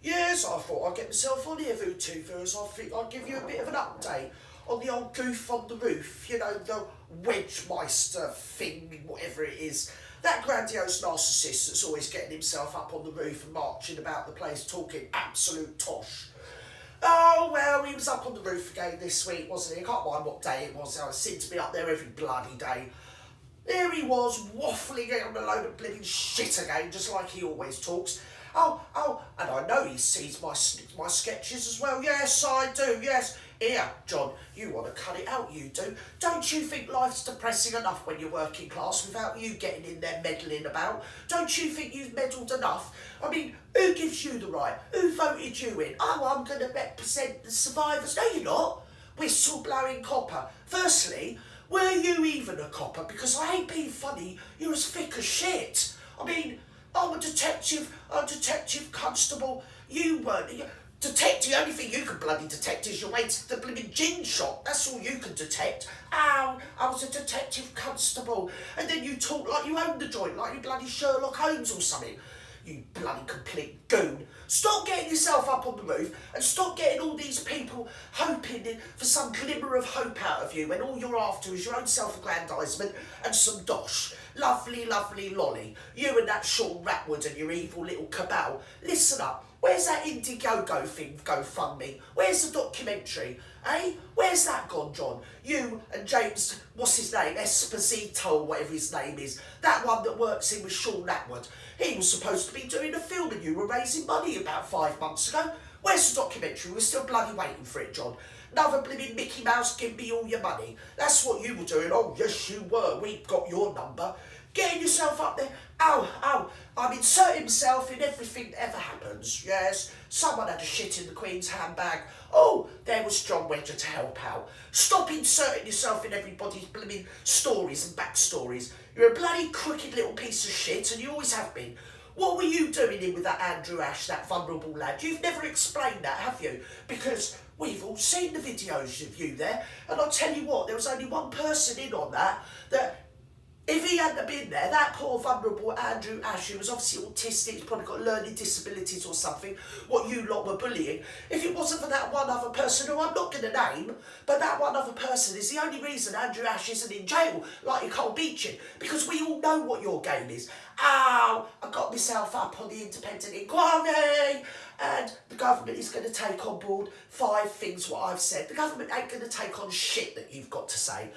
Yes, I thought I'd get myself on here, VTubers. I think I'd give you a bit of an update on the old goof on the roof. You know, the Wedgemeister thing, whatever it is. That grandiose narcissist that's always getting himself up on the roof and marching about the place talking absolute tosh. Oh, well, he was up on the roof again this week, wasn't he? I can't mind what day it was. I seemed to be up there every bloody day. There he was, waffling on a load of blooming shit again, just like he always talks. And I know he sees my sketches as well. Yes, I do, yes. Here, John, you want to cut it out, you do. Don't you think life's depressing enough when you're working class without you getting in there meddling about? Don't you think you've meddled enough? I mean, who gives you the right? Who voted you in? Oh, I'm going to represent the survivors. No, you're not. Whistle-blowing copper. Firstly, were you even a copper? Because I ain't being funny, you're as thick as shit. I mean, I'm a detective constable. You weren't. Detective, the only thing you can bloody detect is your way to the blooming gin shop. That's all you can detect. Ow, I was a detective constable. And then you talk like you own the joint, like you bloody Sherlock Holmes or something. You bloody complete goon. Stop getting yourself up on the roof and stop getting all these people hoping for some glimmer of hope out of you when all you're after is your own self-aggrandisement and some dosh. Lovely, lovely lolly. You and that Sean Ratwood and your evil little cabal. Listen up. Where's that Indiegogo thing, GoFundMe? Where's the documentary? Eh? Where's that gone, John? You and James, what's his name? Esposito, or whatever his name is. That one that works in with Sean Ratwood. He was supposed to be doing a film and you were raising money about 5 months ago. Where's the documentary? We're still bloody waiting for it, John. Another blooming Mickey Mouse, give me all your money. That's what you were doing. Oh, yes, you were. We've got your number. Getting yourself up there. Ow. I'm inserting myself in everything that ever happens. Yes, someone had a shit in the Queen's handbag. Oh, there was John Wedger to help out. Stop inserting yourself in everybody's blooming stories and backstories. You're a bloody crooked little piece of shit, and you always have been. What were you doing in with that Andrew Ash, that vulnerable lad? You've never explained that, have you? Because we've all seen the videos of you there, and I'll tell you what, there was only one person in on that if he hadn't been there, that poor vulnerable Andrew Ash, who was obviously autistic, he's probably got learning disabilities or something, what you lot were bullying, if it wasn't for that one other person who I'm not going to name, but that one other person is the only reason Andrew Ash isn't in jail like Nicole Beeching, because we all know what your game is. Ow, I got myself up on the independent inquiry, and the government is going to take on board 5 things what I've said. The government ain't going to take on shit that you've got to say.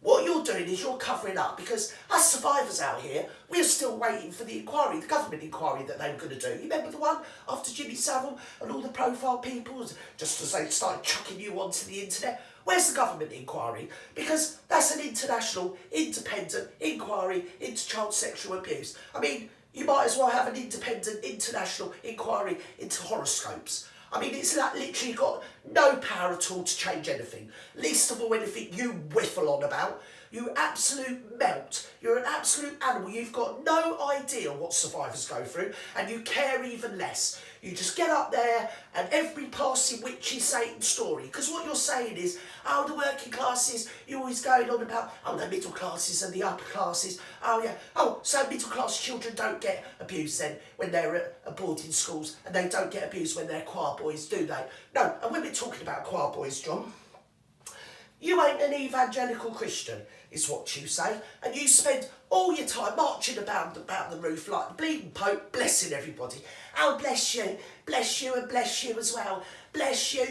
What you're doing is you're covering up, because us survivors out here, we're still waiting for the inquiry, the government inquiry that they were going to do. You remember the one after Jimmy Savile and all the profile people, just as they started chucking you onto the internet? Where's the government inquiry? Because that's an international, independent inquiry into child sexual abuse. I mean, you might as well have an independent, international inquiry into horoscopes. I mean, it's like literally got no power at all to change anything. Least of all anything you whiffle on about. You absolute melt. You're an absolute animal. You've got no idea what survivors go through, and you care even less. You just get up there and every passing witchy Satan story. Because what you're saying is, oh, the working classes, you're always going on about, oh, the middle classes and the upper classes. Oh, yeah. Oh, so middle class children don't get abused then when they're at boarding schools, and they don't get abused when they're choir boys, do they? No, and when we're talking about choir boys, John, you ain't an evangelical Christian, is what you say, and you spend all your time marching about the roof like the bleeding Pope, blessing everybody. Oh, bless you, and bless you as well. Bless you.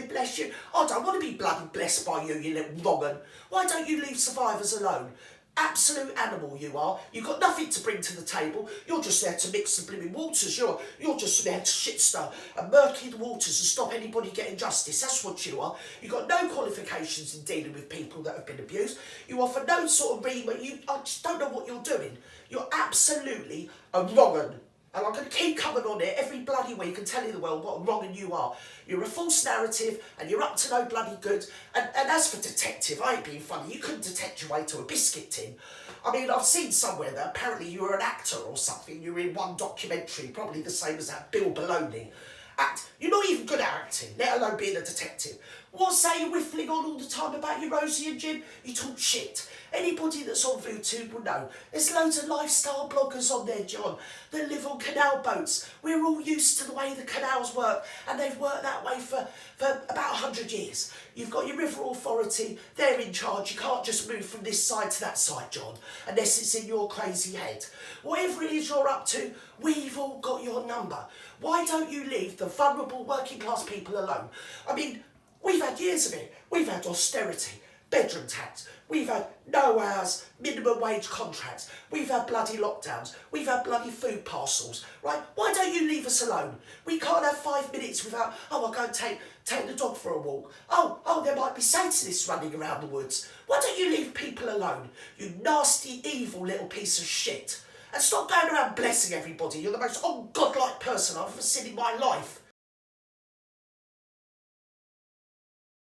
I don't want to be bloody blessed by you, you little wrong-un. Why don't you leave survivors alone? Absolute animal you are. You've got nothing to bring to the table. You're just there to mix the blooming waters. You're just there to shit stir and murky the waters and stop anybody getting justice. That's what you are. You've got no qualifications in dealing with people that have been abused. You offer no sort of I just don't know what you're doing. You're absolutely a wrong-un. And I'm going to keep coming on it every bloody week and telling the world what a wrong-un you are. You're a false narrative and you're up to no bloody good. And as for detective, I ain't being funny. You couldn't detect your way to a biscuit tin. I mean, I've seen somewhere that apparently you were an actor or something. You were in one documentary, probably the same as that Bill Baloney. You're not even good at acting, let alone being a detective. What say you whiffling on all the time about your Rosie and Jim? You talk shit. Anybody that's on VooTube will know. There's loads of lifestyle bloggers on there, John, that live on canal boats. We're all used to the way the canals work, and they've worked that way for about 100 years. You've got your river authority, they're in charge. You can't just move from this side to that side, John, unless it's in your crazy head. Whatever it is you're up to, we've all got your number. Why don't you leave the vulnerable working class people alone? I mean, we've had years of it. We've had austerity, bedroom tax. We've had no hours, minimum wage contracts. We've had bloody lockdowns. We've had bloody food parcels, right? Why don't you leave us alone? We can't have 5 minutes without, I'll go and take the dog for a walk. Oh, there might be Satanists running around the woods. Why don't you leave people alone, you nasty, evil little piece of shit? And stop going around blessing everybody. You're the most ungodlike person I've ever seen in my life.